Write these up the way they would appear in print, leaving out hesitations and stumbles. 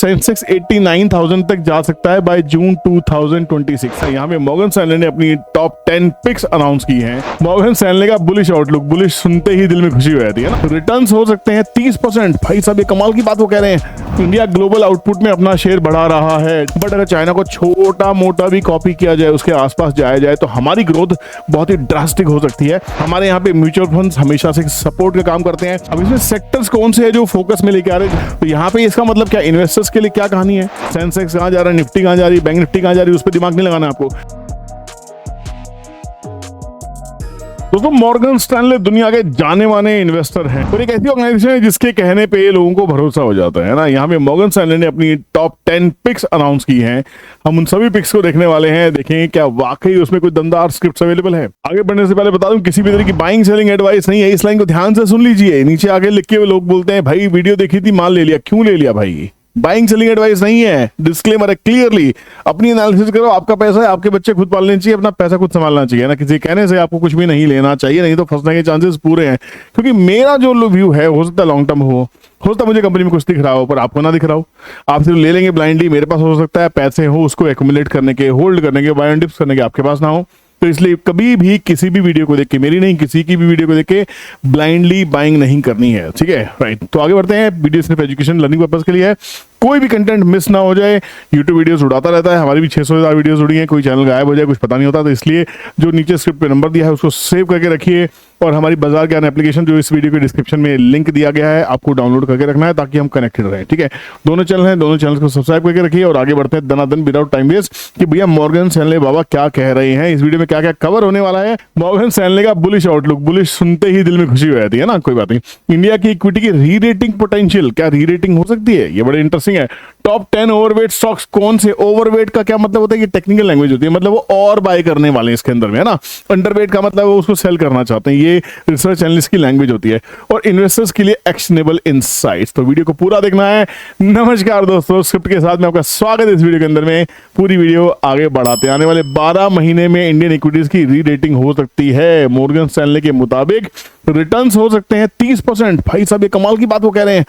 Sensex 89,000 तक जा सकता है बाय जून 2026। यहाँ पे मॉर्गन स्टैनले ने अपनी टॉप 10 पिक्स अनाउंस की हैं। मॉर्गन स्टैनले का बुलिश आउटलुक, बुलिश सुनते ही दिल में खुशी हो जाती है ना। रिटर्न्स हो सकते हैं 30%। भाई साहब ये कमाल की बात वो कह रहे हैं। इंडिया ग्लोबल आउटपुट में अपना शेयर बढ़ा रहा है, बट अगर चाइना को छोटा मोटा भी कॉपी किया जाए, उसके आसपास जाया जाए, तो हमारी ग्रोथ बहुत ही ड्रास्टिक हो सकती है। हमारे यहाँ पे म्यूचुअल फंड्स हमेशा से सपोर्ट का काम करते हैं। अब इसमें सेक्टर्स कौन से है जो फोकस में लेके आ रहे हैं, तो यहाँ पे इसका मतलब क्या, इन्वेस्टर्स के लिए क्या कहानी है। सेंसेक्स कहाँ जा रहा है, निफ्टी कहाँ जा रही है, बैंक निफ्टी कहाँ जा रही है, उस पर दिमाग नहीं लगाना आपको। दोस्तों मॉर्गन स्टैनले दुनिया के जाने माने इन्वेस्टर हैं और एक ऐसी ऑर्गेनाइजेशन है जिसके कहने पे लोगों को भरोसा हो जाता है ना। यहाँ पे मॉर्गन स्टैनले ने अपनी टॉप 10 पिक्स अनाउंस की हैं। हम उन सभी पिक्स को देखने वाले हैं, देखेंगे क्या वाकई उसमें कोई दमदार स्क्रिप्ट्स अवेलेबल है। आगे बढ़ने से पहले बता दूं, किसी भी तरह की बाइंग सेलिंग एडवाइस नहीं है। इस लाइन को ध्यान से सुन लीजिए। नीचे आगे लिख के लोग बोलते हैं भाई वीडियो देखी थी माल ले लिया, क्यों ले लिया भाई। बाइंग सेलिंग एडवाइस नहीं है, डिस्क्लेमर है क्लियरली। अपनी एनालिसिस करो, आपका पैसा है, आपके बच्चे खुद पालने चाहिए, अपना पैसा खुद संभालना चाहिए ना। किसी कहने से आपको कुछ भी नहीं लेना चाहिए, नहीं तो फंसने के चांसेस पूरे हैं। क्योंकि मेरा जो व्यू है, हो सकता है लॉन्ग टर्म हो सकता है मुझे कंपनी में कुछ दिख रहा हो पर आपको ना दिख रहा हो। आप सिर्फ ले लेंगे ब्लाइंडली। मेरे पास हो सकता है पैसे हो उसको एक्युमुलेट करने के, होल्ड करने के, बाय एंड डिप्स करने के, आपके पास ना हो। तो इसलिए कभी भी किसी भी वीडियो को देख के, मेरी नहीं किसी की भी वीडियो को देख के ब्लाइंडली बाइंग नहीं करनी है, ठीक है, राइट। तो आगे बढ़ते हैं। वीडियो सिर्फ एजुकेशन लर्निंग पर्पस के लिए है, कोई भी कंटेंट मिस ना हो जाए। यूट्यूब वीडियोस उड़ाता रहता है, हमारी भी 600 वीडियोस उड़ी हैं, कोई चैनल गायब हो जाए कुछ पता नहीं होता। तो इसलिए जो नीचे स्क्रिप्ट पे नंबर दिया है उसको सेव करके रखिए और हमारी बाजार ज्ञान एप्लीकेशन जो इस वीडियो के डिस्क्रिप्शन में लिंक दिया गया है, आपको डाउनलोड करके रखना है ताकि हम कनेक्टेड रहें, ठीक है। दोनों चैनल हैं, दोनों चैनल को सब्सक्राइब करके रखिए और आगे बढ़ते हैं दनादन विदाउट टाइम वेस्ट कि भैया मॉर्गन स्टैनले बाबा क्या कह रहे हैं, इस वीडियो में क्या क्या कवर होने वाला है। मॉर्गन स्टैनले का बुलिश आउटलुक, बुलिश सुनते ही दिल में खुशी हो जाती है ना, कोई बात नहीं। इंडिया की इक्विटी की री रेटिंग पोटेंशियल, क्या री रेटिंग हो सकती है, ये बड़े इंटरेस्टिंग है। टॉप 10 ओवरवेट स्टॉक्स कौन से, ओवरवेट का क्या मतलब होता है, ये टेक्निकल लैंग्वेज होती है, मतलब वो और बाय करने वाले इसके अंदर में है ना। अंडरवेट का मतलब वो उसको सेल करना चाहते हैं, ये रिसर्च एनालिस्ट की लैंग्वेज होती है। और इन्वेस्टर्स के लिए एक्शनेबल इनसाइट्स। तो वीडियो को पूरा देखना है। नमस्कार दोस्तों, स्क्रिप्ट के साथ में आपका स्वागत है इस वीडियो के अंदर में। पूरी वीडियो आगे बढ़ाते हैं। आने वाले 12 महीने में इंडियन इक्विटीज की री रेटिंग हो सकती है। मॉर्गन स्टैनले के मुताबिक रिटर्न्स हो सकते हैं 30%। भाई साहब ये कमाल की बात वो कह रहे हैं,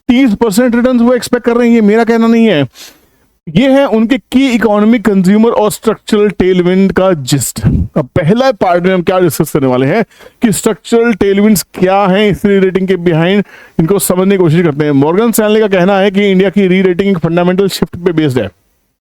30% रिटर्न्स वो एक्सपेक्ट कर रहे हैं, ये मेरा कहना नहीं है। ये है उनके की इकोनॉमिक, कंज्यूमर और स्ट्रक्चरल टेलविंड का जिस्ट। अब पहला पार्ट में हम क्या डिस्कस करने वाले हैं कि स्ट्रक्चरल टेलविंड्स क्या हैं इस री रेटिंग के बिहाइंड, इनको समझने की कोशिश करते हैं। मॉर्गन स्टैनले का कहना है कि इंडिया की री रेटिंग एक फंडामेंटल शिफ्ट पे बेस्ड है,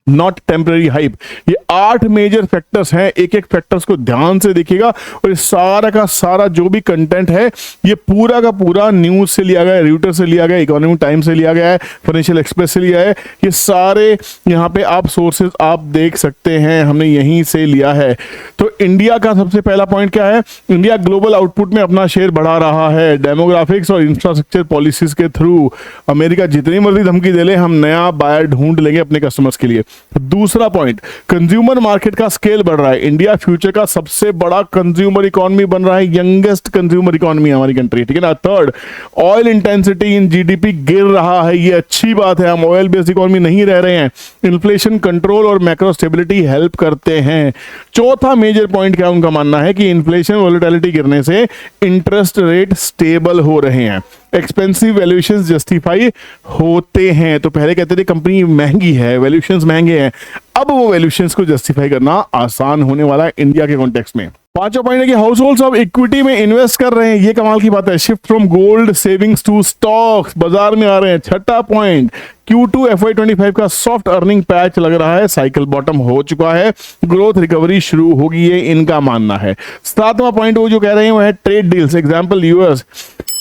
नॉट टेम्पररी हाइप। ये 8 मेजर फैक्टर्स हैं, एक एक फैक्टर्स को ध्यान से देखिएगा और सारा का सारा जो भी कंटेंट है ये पूरा का पूरा न्यूज से लिया गया है, रियूटर से लिया गया है, इकोनॉमिक टाइम्स से लिया गया है, फाइनेंशियल एक्सप्रेस से लिया है। ये सारे यहाँ पे आप सोर्सेज आप देख सकते हैं, हमने यहीं से लिया है। तो इंडिया का सबसे पहला पॉइंट क्या है, इंडिया ग्लोबल आउटपुट में अपना शेयर बढ़ा रहा है डेमोग्राफिक्स और इंफ्रास्ट्रक्चर पॉलिसीज के थ्रू। अमेरिका जितनी मर्जी धमकी दे ले, हम नया बायर ढूंढ लेंगे अपने कस्टमर्स के लिए। दूसरा पॉइंट, कंज्यूमर मार्केट का स्केल बढ़ रहा है। इंडिया फ्यूचर का सबसे बड़ा कंज्यूमर इकोनॉमी बन रहा है, यंगेस्ट कंज्यूमर इकोनॉमी हमारी कंट्री, ठीक है ना। Third, oil intensity in GDP गिर रहा है, ये अच्छी बात है, हम ऑयल बेस्ड इकोनॉमी नहीं रह रहे हैं। इन्फ्लेशन कंट्रोल और मैक्रो स्टेबिलिटी हेल्प करते हैं। चौथा मेजर पॉइंट क्या उनका मानना है कि इन्फ्लेशन वोलेटिलिटी गिरने से इंटरेस्ट रेट स्टेबल हो रहे हैं, एक्सपेंसिव वैल्यूएशंस जस्टिफाई होते हैं। तो पहले कहते थे कंपनी महंगी है, वैल्यूएशंस महंगे हैं, अब वो वैल्यूएशंस को जस्टिफाई करना आसान होने वाला है इंडिया के कॉन्टेक्स्ट में। पांचवा पॉइंट है कि हाउस होल्ड्स अब इक्विटी में इन्वेस्ट कर रहे हैं, ये कमाल की बात है। Shift from gold savings to stocks, बाजार में आ रहे हैं। छठा पॉइंट, Q2 FY25 का सॉफ्ट अर्निंग पैच लग रहा है, साइकिल बॉटम हो चुका है, ग्रोथ रिकवरी शुरू होगी, ये इनका मानना है। सातवां पॉइंट वो जो कह रहे हैं वो है trade deals, example US,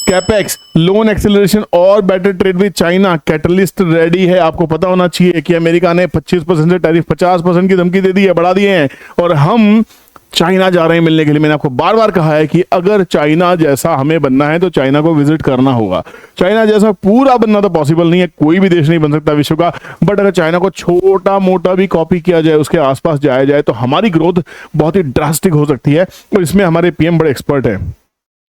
capex, loan acceleration और better trade with China. Catalyst ready है। आपको पता होना चाहिए कि अमेरिका ने 25% से टैरिफ 50% की धमकी दे दी है, बढ़ा दिए हैं और हम चाइना जा रहे हैं मिलने के लिए। मैंने आपको बार बार कहा है कि अगर चाइना जैसा हमें बनना है तो चाइना को विजिट करना होगा। चाइना जैसा पूरा बनना तो पॉसिबल नहीं है, कोई भी देश नहीं बन सकता विश्व का, बट अगर चाइना को छोटा मोटा भी कॉपी किया जाए, उसके आसपास जाया जाए, तो हमारी ग्रोथ बहुत ही ड्रास्टिक हो सकती है और इसमें हमारे पीएम बड़े एक्सपर्ट है।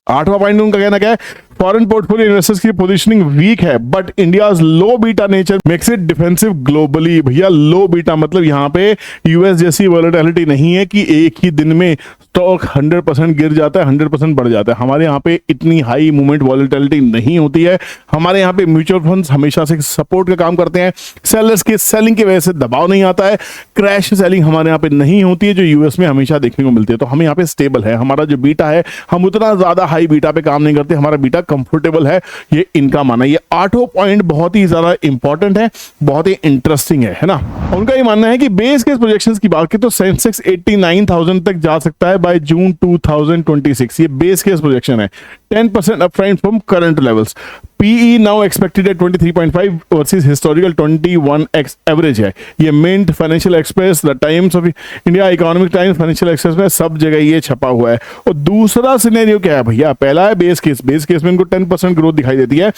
आठवां पॉइंट उनका कहना क्या है, फॉरेन पोर्टफोलियो इन्वेस्टर्स की पोजीशनिंग वीक है, but India's low beta nature makes it defensive globally. भैया लो बीटा मतलब यहाँ पे यूएस जैसी वॉलेटिलिटी नहीं है कि एक ही दिन में स्टॉक 100% गिर जाता है, 100% बढ़ जाता है। हमारे यहाँ पे इतनी हाई मूवमेंट वॉलेटिलिटी नहीं होती है। हमारे यहाँ पे म्यूचुअल फंड्स हमेशा से सपोर्ट का काम करते हैं, सेलर्स के सेलिंग की वजह से दबाव नहीं आता है, क्रैश सेलिंग हमारे यहाँ पे नहीं होती है जो यूएस में हमेशा देखने को मिलती है। तो हमें यहाँ पे स्टेबल है, हमारा जो बीटा है हम उतना ज्यादा हाई बीटा पे काम नहीं करते, हमारा बीटा कंफर्टेबल है, ये इनका मानना है। ये 8 पॉइंट बहुत ही ज्यादा इंपॉर्टेंट है, बहुत ही इंटरेस्टिंग है ना। उनका ये मानना है कि बेस केस प्रोजेक्शंस की बात करें तो सेंसेक्स 89,000 तक जा सकता है बाय जून 2026। ये बेस केस प्रोजेक्शन है, 10% upfront from current levels. PE now expected at 23.5 versus historical 21x average है। ये Mint, Financial Express, the Times of India, Economic Times, Financial Express में सब जगह ये छपा हुआ है। और दूसरा सिनेरियो क्या है भैया? पहला है बेस केस, बेस केस में इनको 10% ग्रोथ दिखाई देती है,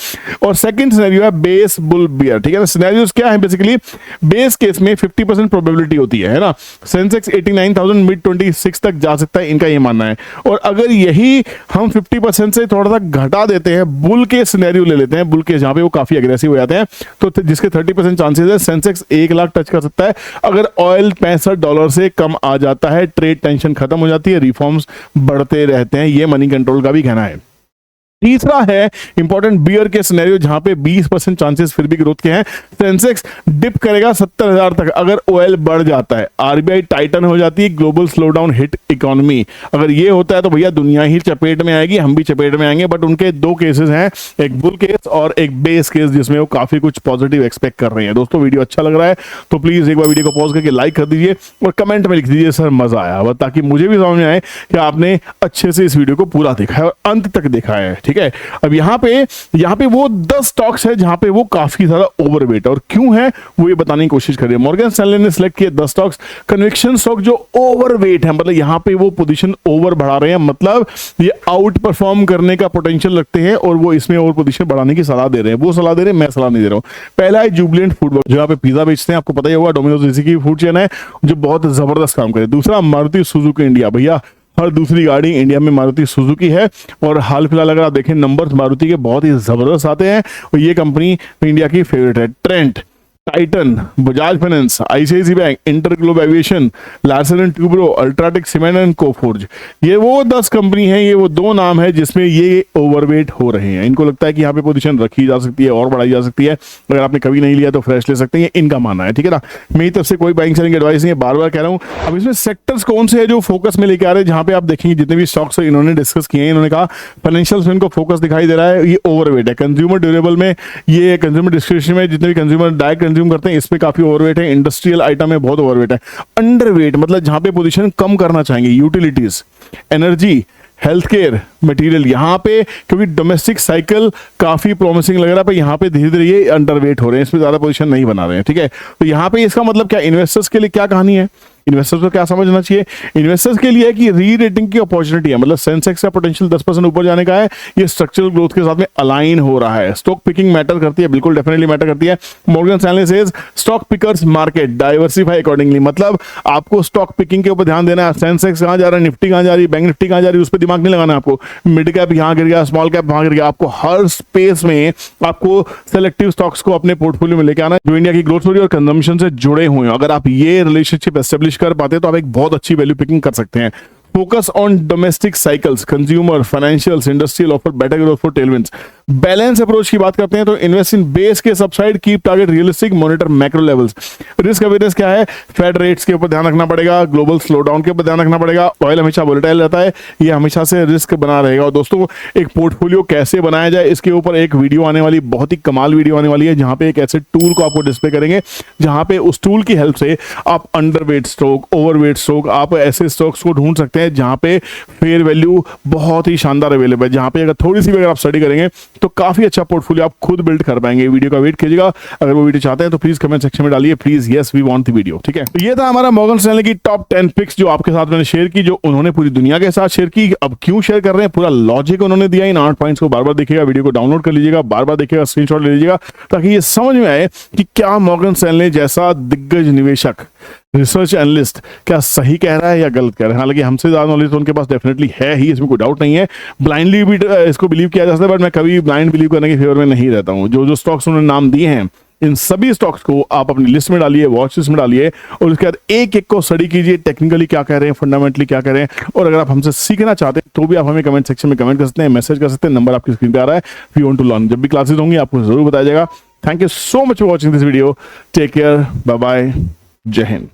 और सेकंड सिनेरियो है बेस बुल बियर। ठीक है ना, सिनेरियोस क्या है बेसिकली? बेस केस में 50% प्रोबेबिलिटी होती है ना, सेंसेक्स 89,000 मिड 26 तक जा सकता है, इनका ये मानना है। और अगर यही हम 50% से थोड़ा सा घटा देते हैं, बुल के सिनेरियो ले लेते हैं, बुल के जहां पे वो काफी एग्रेसिव हो जाते हैं, तो जिसके 30% चांसेस है सेंसेक्स 1 लाख टच कर सकता है। अगर ऑयल $65 से कम आ जाता है, ट्रेड टेंशन खत्म हो जाती है, रिफॉर्म्स बढ़ते रहते हैं, ये मनी कंट्रोल का भी कहना है। तीसरा है इंपॉर्टेंट बियर के सिनेरियो, जहां पे 20% चांसेस फिर भी ग्रोथ के हैं। सेंसेक्स डिप करेगा 70,000 तक अगर ऑयल बढ़ जाता है, आरबीआई टाइटन हो जाती है, ग्लोबल स्लोडाउन हिट इकोनॉमी। अगर ये होता है तो भैया दुनिया ही चपेट में आएगी, हम भी चपेट में आएंगे। बट उनके 2 केसेस हैं, एक बुल केस और एक बेस केस, जिसमें वो काफी कुछ पॉजिटिव एक्सपेक्ट कर रहे हैं। दोस्तों वीडियो अच्छा लग रहा है तो प्लीज एक बार वीडियो को पॉज करके लाइक कर दीजिए और कमेंट में लिख दीजिए सर मजा आया, ताकि मुझे भी समझ में आए कि आपने अच्छे से इस वीडियो को पूरा देखा है और अंत तक देखा है। ठीक है, अब यहाँ पे वो 10 स्टॉक्स है जहां पे वो काफी ज्यादा ओवरवेट, और क्यों है वो ये बताने की कोशिश कर रही है। मॉर्गन स्टैनले ने सिलेक्ट किए 10 स्टॉक्स, कन्विक्शन स्टॉक जो ओवरवेट है, मतलब यहाँ पे वो पोजीशन ओवर बढ़ा रहे हैं, मतलब ये आउट परफॉर्म करने का पोटेंशियल रखते हैं और वो इसमें और पोजीशन बढ़ाने की सलाह दे रहे हैं। वो सलाह दे रहे हैं, मैं सलाह नहीं दे रहा हूं। पहला है जुबिलेंट फूड, जो यहाँ पे पिज्जा बेचते हैं, आपको पता ही होगा, डोमिनोज जैसी की फूड चेन है जो बहुत जबरदस्त काम करे। दूसरा मारुति सुजुकी इंडिया, भैया हर दूसरी गाड़ी इंडिया में मारुति सुजुकी है, और हाल फिलहाल अगर आप देखें नंबर्स मारुति के बहुत ही जबरदस्त आते हैं, और ये कंपनी इंडिया की फेवरेट है। Trent, Titan, Bajaj finance, ICICI bank, InterGlobe aviation, Larsen and Toubro, UltraTech cement and Coforge, ये वो 10 कंपनी है, ये वो 2 नाम है जिसमें ये ओवरवेट हो रहे हैं। इनको लगता है कि यहाँ पे पोजीशन रखी जा सकती है और बढ़ाई जा सकती है, अगर आपने कभी नहीं लिया तो फ्रेश ले सकते हैं, ये इनका मानना है। ठीक है ना, मेरी तरफ से कोई बाइंग सेलिंग एडवाइस नहीं है, बार बार कह रहा हूँ। अब इसमें सेक्टर्स कौन से है जो फोकस में लेके आ रहे हैं, जहां पे आप देखेंगे जितने भी स्टॉक्स इन्होंने डिस्कस किए हैं, इन्होंने कहा फाइनेंशियल में इनको फोकस दिखाई दे रहा है, ये ओवरवेट है। कंज्यूमर ड्यूरेबल में, ये कंज्यूमर डिस्क्रिप्शन में जितने भी कंज्यूमर डायरेक्ट कंज्यूम करते हैं इसमें काफी ओवरवेट है। इंडस्ट्रियल आइटम में बहुत ओवरवेट है। अंडरवेट मतलब जहां पे पोजीशन कम करना चाहेंगे, utilities, energy, health care, material, यहाँ पे क्योंकि डोमेस्टिक साइकिल काफी प्रॉमिसिंग लग रहा है, पर यहाँ पे धीरे धीरे ये अंडरवेट हो रहे हैं, इसमें ज्यादा पोजीशन नहीं बना रहे हैं। ठीक है, तो यहाँ पे इसका मतलब क्या, इन्वेस्टर्स के लिए क्या कहानी है, इन्वेस्टर्स को क्या समझना चाहिए? इन्वेस्टर्स के लिए है कि री रेटिंग की अपॉर्चुनिटी है, मतलब सेंसेक्स का पोटेंशियल 10% ऊपर जाने का है, ये स्ट्रक्चरल ग्रोथ के साथ में अलाइन हो रहा है। स्टॉक पिकिंग मैटर करती है, बिल्कुल डेफिनेटली मैटर करती है। Morgan Stanley says stock pickers market diversify accordingly, मतलब आपको स्टॉक पिकिंग के ऊपर ध्यान देना है। सेंसेक्स कहां जा रहा है, निफ्टी कहां जा रही है, बैंक निफ्टी कहां जा रही है, उस पर दिमाग नहीं लगाना आपको। मिड कैप यहां गिर गया, स्मॉल कैप वहां गिर गया, आपको हर स्पेस में आपको सेलेक्टिव स्टॉक्स को अपने पोर्टफोलियो में लेके आना है जो इंडिया की ग्रोथ स्टोरी और कंजम्पशन से जुड़े हुए हैं। अगर आप ये रिलेशनशिप एस्टेब्लिश कर पाते तो आप एक बहुत अच्छी वैल्यू पिकिंग कर सकते हैं। Focus on domestic cycles, consumer, financials, industrial offer better growth for tailwinds. Balance approach की बात करते हैं तो इन्वेस्ट इन बेस के upside, keep target realistic, monitor macro levels. Risk awareness क्या है, फेड रेट्स के ऊपर ध्यान रखना पड़ेगा, ग्लोबल स्लोडाउन के ऊपर ध्यान रखना पड़ेगा, ऑयल हमेशा वोलेटाइल रहता है, ये हमेशा से रिस्क बना रहेगा। और दोस्तों एक पोर्टफोलियो कैसे बनाया जाए इसके ऊपर एक वीडियो आने वाली, बहुत ही कमाल वीडियो आने वाली है, जहां पे एक ऐसे टूल को आपको डिस्प्ले करेंगे जहां पे उस टूल की हेल्प से आप अंडरवेट स्टॉक, ओवरवेट स्टॉक, आप ऐसे स्टॉक्स को ढूंढ सकते हैं जहां पे फेयर वैल्यू बहुत ही शानदार अवेलेबल है, जहां पे अगर थोड़ी सी भी अगर आप स्टडी करेंगे तो काफी अच्छा पोर्टफोलियो आप खुद बिल्ड कर पाएंगे। वीडियो का वेट कीजिएगा, अगर वो वीडियो चाहते हैं तो प्लीज कमेंट सेक्शन में डालिए, please yes we want the video. ठीक है, तो ये था हमारा मॉर्गन स्टैनले की टॉप 10 पिक्स जो आपके साथ मैंने शेयर की, जो उन्होंने पूरी दुनिया के साथ शेयर की। अब क्यों शेयर कर रहे हैं, पूरा लॉजिक उन्होंने दिया। इन 8 पॉइंट्स को बार बार देखिएगा, वीडियो को डाउनलोड कर लीजिएगा, बार बार देखिएगा, स्क्रीनशॉट ले लीजिएगा, ताकि ये समझ में आए कि क्या मॉर्गन स्टैनले जैसा दिग्गज निवेशक रिसर्च एनालिस्ट क्या सही कह रहा है या गलत कह रहा है। हालांकि हमसे ज़्यादा नॉलेज तो उनके पास डेफिनेटली है ही, इसमें कोई डाउट नहीं है। ब्लाइंडली भी इसको बिलीव किया जा सकता है, बट मैं कभी ब्लाइंड बिलीव करने के फेवर में नहीं रहता हूँ। जो जो स्टॉक्स उन्होंने नाम दिए हैं, इन सभी स्टॉक्स को आप अपनी लिस्ट में डालिए, वॉच लिस्ट में डालिए, और उसके बाद एक एक को स्टडी कीजिए, टेक्निकली क्या कह रहे हैं, फंडामेंटली क्या कह रहे हैं। और अगर आप हमसे सीखना चाहते हैं तो भी आप हमें कमेंट सेक्शन में कमेंट कर सकते हैं, मैसेज कर सकते हैं, नंबर आपकी स्क्रीन पे आ रहा है। वी वांट टू लर्न, जब भी क्लासेस होंगी आपको जरूर बताया जाएगा। Thank you so much for watching this video. Take care, bye bye, जय हिंद।